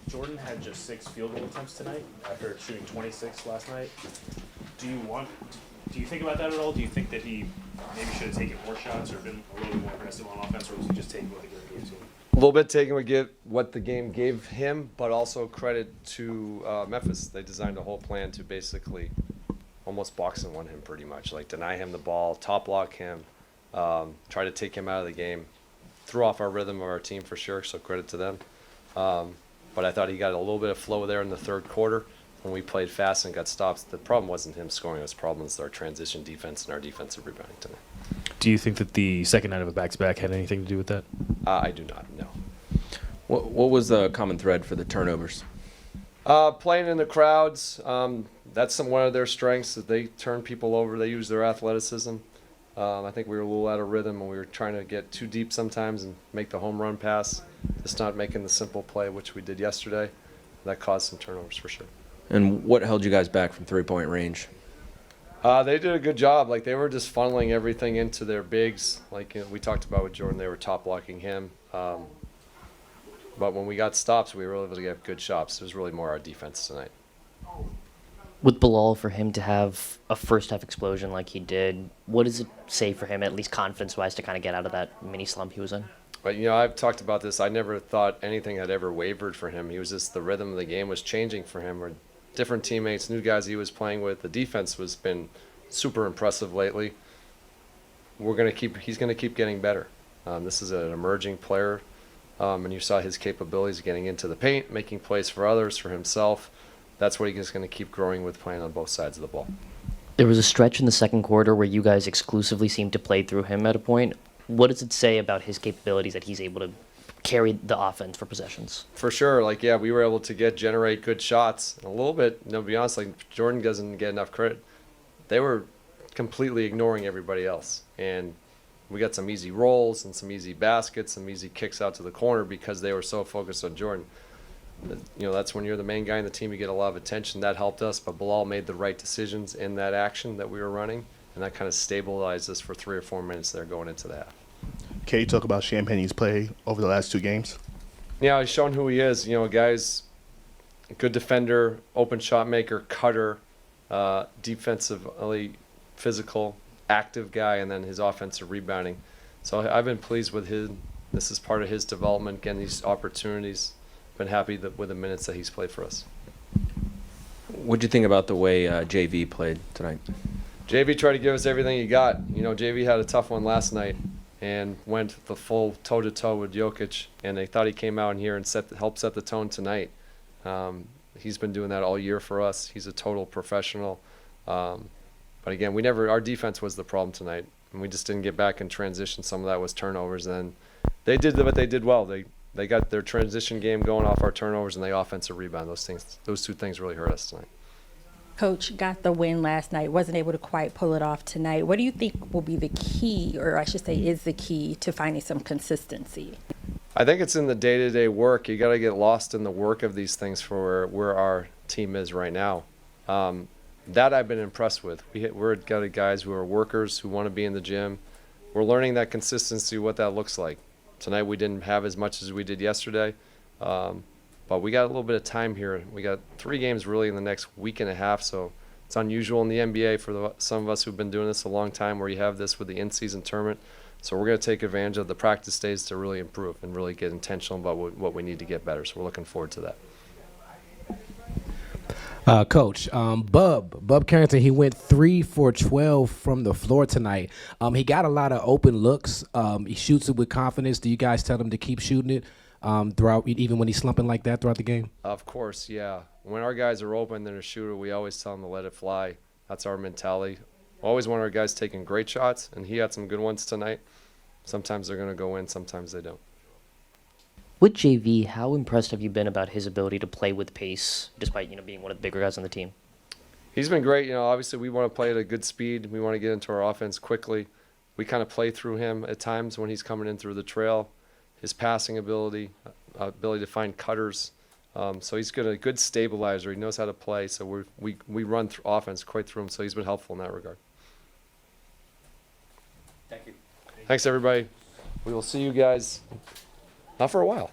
Jordan had just 6 field goal attempts tonight after shooting 26 last night. Do you think about that at all? Do you think that he maybe should have taken more shots or been a little bit more aggressive on offense, or was he just taking what the game gave to him? A little bit taking what the game gave him, but also credit to Memphis. They designed a whole plan to basically almost box and one him pretty much, like deny him the ball, top block him, try to take him out of the game. Threw off our rhythm of our team for sure, so credit to them. But I thought he got a little bit of flow there in the third quarter when we played fast and got stops. The problem wasn't him scoring. His problem was our transition defense and our defensive rebounding tonight. Do you think that the second night of a back-to-back had anything to do with that? I do not, no. What was the common thread for the turnovers? Playing in the crowds, that's one of their strengths, that they turn people over. They use their athleticism. I think we were a little out of rhythm and we were trying to get too deep sometimes and make the home run pass, just not making the simple play, which we did yesterday. That caused some turnovers for sure. And what held you guys back from three-point range? They did a good job. Like, they were just funneling everything into their bigs. Like, we talked about with Jordan, they were top blocking him. But when we got stops, we were able to get good shots. It was really more our defense tonight. With Bilal, for him to have a first-half explosion like he did, what does it say for him, at least confidence-wise, to kind of get out of that mini slump he was in? But, I've talked about this. I never thought anything had ever wavered for him. He was just, the rhythm of the game was changing for him. Or different teammates, new guys he was playing with. The defense has been super impressive lately. He's going to keep getting better. This is an emerging player, and you saw his capabilities getting into the paint, making plays for others, for himself. That's what he's going to keep growing with, playing on both sides of the ball. There was a stretch in the second quarter where you guys exclusively seemed to play through him at a point. What does it say about his capabilities that he's able to carry the offense for possessions? For sure. We were able to generate good shots. A little bit, to be honest, Jordan doesn't get enough credit. They were completely ignoring everybody else. And we got some easy rolls and some easy baskets, some easy kicks out to the corner because they were so focused on Jordan. That's when you're the main guy in the team, you get a lot of attention. That helped us, but Bilal made the right decisions in that action that we were running, and that kind of stabilized us for 3 or 4 minutes there going into the half. Can you talk about Champagne's play over the last 2 games? Yeah, he's shown who he is. Guy's a good defender, open shot maker, cutter, defensively physical, active guy, and then his offensive rebounding. So I've been pleased with him. This is part of his development, getting these opportunities. Been happy with the minutes that he's played for us. What'd you think about the way JV played tonight? JV tried to give us everything he got. JV had a tough one last night and went the full toe-to-toe with Jokic, and they thought he came out in here and helped set the tone tonight. He's been doing that all year for us. He's a total professional. But again, our defense was the problem tonight, and we just didn't get back in transition. Some of that was turnovers, and they did what they did well. They got their transition game going off our turnovers and the offensive rebound. Those 2 things really hurt us tonight. Coach got the win last night, wasn't able to quite pull it off tonight. What do you think will be the key, or I should say is the key, to finding some consistency? I think it's in the day-to-day work. You got to get lost in the work of these things for where our team is right now. That I've been impressed with. We're got guys who are workers, who want to be in the gym. We're learning that consistency, what that looks like. Tonight we didn't have as much as we did yesterday, but we got a little bit of time here. We got 3 games really in the next week and a half, so it's unusual in the NBA for some of us who've been doing this a long time, where you have this with the in-season tournament. So we're going to take advantage of the practice days to really improve and really get intentional about what we need to get better. So we're looking forward to that. Coach, Bub Carrington, he went 3 for 12 from the floor tonight. He got a lot of open looks. He shoots it with confidence. Do you guys tell him to keep shooting it throughout, even when he's slumping like that throughout the game? Of course, yeah. When our guys are open, they're a shooter. We always tell them to let it fly. That's our mentality. Always want our guys taking great shots, and he had some good ones tonight. Sometimes they're going to go in, sometimes they don't. With JV, how impressed have you been about his ability to play with pace, despite being one of the bigger guys on the team? He's been great. Obviously we want to play at a good speed. We want to get into our offense quickly. We kind of play through him at times when he's coming in through the trail. His passing ability to find cutters. So he's a good stabilizer. He knows how to play. So we run through offense quite through him. So he's been helpful in that regard. Thank you. Thanks, everybody. We will see you guys not for a while.